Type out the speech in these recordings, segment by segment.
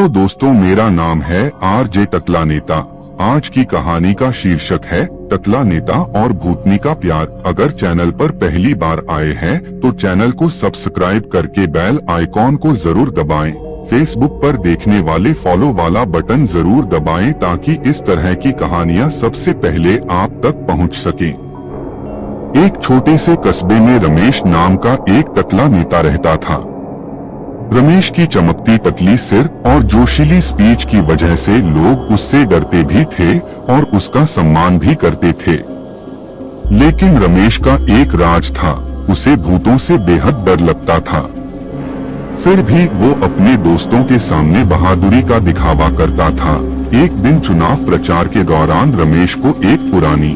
Hello दोस्तों, मेरा नाम है आरजे टकला नेता। आज की कहानी का शीर्षक है टकला नेता और भूतनी का प्यार। अगर चैनल पर पहली बार आए हैं तो चैनल को सब्सक्राइब करके बेल आइकॉन को जरूर दबाएं। फेसबुक पर देखने वाले फॉलो वाला बटन जरूर दबाएं ताकि इस तरह की कहानियां सबसे पहले आप तक पहुंच सकें। एक छोटे से कस्बे में रमेश नाम का एक टकला नेता रहता था। रमेश की चमकती पतली सिर और जोशीली स्पीच की वजह से लोग उससे डरते भी थे और उसका सम्मान भी करते थे। लेकिन रमेश का एक राज था, उसे भूतों से बेहद डर लगता था। फिर भी वो अपने दोस्तों के सामने बहादुरी का दिखावा करता था। एक दिन चुनाव प्रचार के दौरान रमेश को एक पुरानी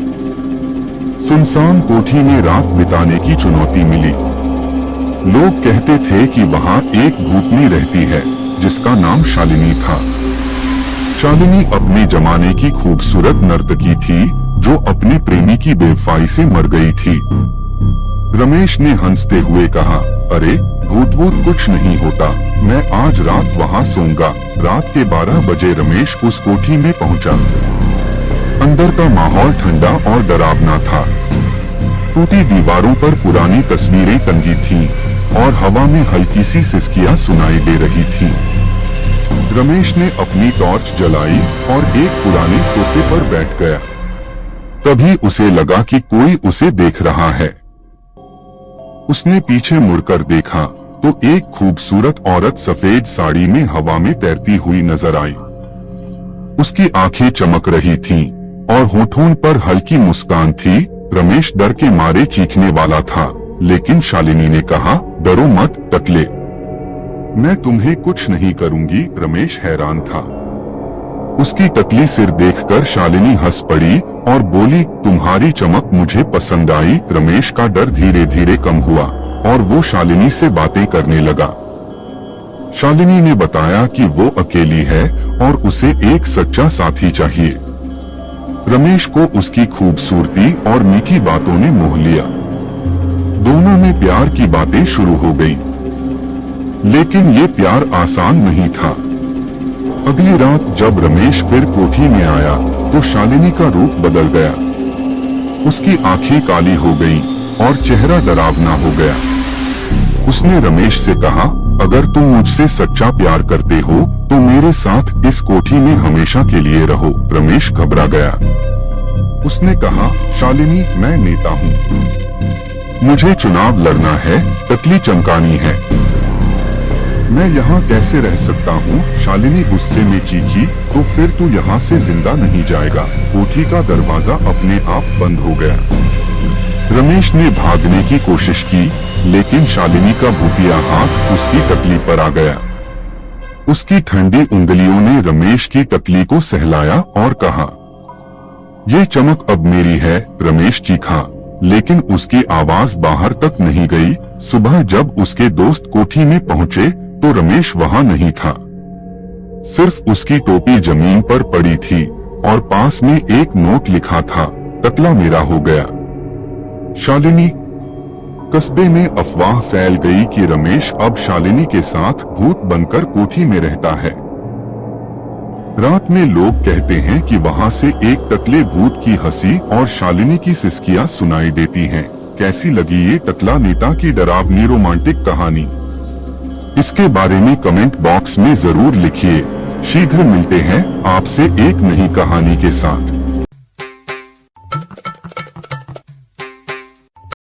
सुनसान कोठी में रात बिताने की चुनौती मिली। लोग कहते थे कि वहाँ एक भूतनी रहती है जिसका नाम शालिनी था। शालिनी अपने जमाने की खूबसूरत नर्तकी थी जो अपने प्रेमी की बेवफाई से मर गई थी। रमेश ने हंसते हुए कहा, अरे भूत कुछ नहीं होता, मैं आज रात वहाँ सोऊंगा। रात के 12 बजे रमेश उस कोठी में पहुँचा। अंदर का माहौल ठंडा और डरावना था। टूटी दीवारों पर पुरानी तस्वीरें टंगी थीं और हवा में हल्की सी सिसकियां सुनाई दे रही थीं। रमेश ने अपनी टॉर्च जलाई और एक पुराने सोफे पर बैठ गया। तभी उसे लगा कि कोई उसे देख रहा है। उसने पीछे मुड़कर देखा तो एक खूबसूरत औरत सफेद साड़ी में हवा में तैरती हुई नजर आई। उसकी आंखें चमक रही थीं और होठों पर हल्की मुस्कान थी। रमेश डर के मारे चीखने वाला था, लेकिन शालिनी ने कहा, डरो मत टकले, मैं तुम्हें कुछ नहीं करूंगी। रमेश हैरान था। उसकी टकली सिर देखकर शालिनी हंस पड़ी और बोली, तुम्हारी चमक मुझे पसंद आई। रमेश का डर धीरे धीरे कम हुआ और वो शालिनी से बातें करने लगा। शालिनी ने बताया कि वो अकेली है और उसे एक सच्चा साथी चाहिए। रमेश को उसकी खूबसूरती और मीठी बातों ने मोह लिया। दोनों में प्यार की बातें शुरू हो गई। लेकिन ये प्यार आसान नहीं था। अगली रात जब रमेश फिर कोठी में आया तो शालिनी का रूप बदल गया। उसकी आंखें काली हो गईं और चेहरा डरावना हो गया। उसने रमेश से कहा, अगर तुम मुझसे सच्चा प्यार करते हो तो मेरे साथ इस कोठी में हमेशा के लिए रहो। रमेश घबरा गया। उसने कहा, शालिनी, मैं नेता हूँ, मुझे चुनाव लड़ना है, टकली चमकानी है, मैं यहाँ कैसे रह सकता हूँ? शालिनी गुस्से में चीखी, तो फिर तू यहाँ से जिंदा नहीं जाएगा। कोठी का दरवाजा अपने आप बंद हो गया। रमेश ने भागने की कोशिश की, लेकिन शालिनी का भूतिया हाथ उसकी टकली पर आ गया। उसकी ठंडी उंगलियों ने रमेश की टकली को सहलाया और कहा, ये चमक अब मेरी है। रमेश चीखा, लेकिन उसकी आवाज बाहर तक नहीं गई। सुबह जब उसके दोस्त कोठी में पहुंचे तो रमेश वहां नहीं था। सिर्फ उसकी टोपी जमीन पर पड़ी थी और पास में एक नोट लिखा था, टकला मेरा हो गया। शालिनी। कस्बे में अफवाह फैल गई कि रमेश अब शालिनी के साथ भूत बनकर कोठी में रहता है। रात में लोग कहते हैं कि वहां से एक टकले भूत की हंसी और शालिनी की सिसकियां सुनाई देती हैं। कैसी लगी ये टकला नेता की डरावनी रोमांटिक कहानी? इसके बारे में कमेंट बॉक्स में जरूर लिखिए। शीघ्र मिलते हैं आपसे एक नई कहानी के साथ।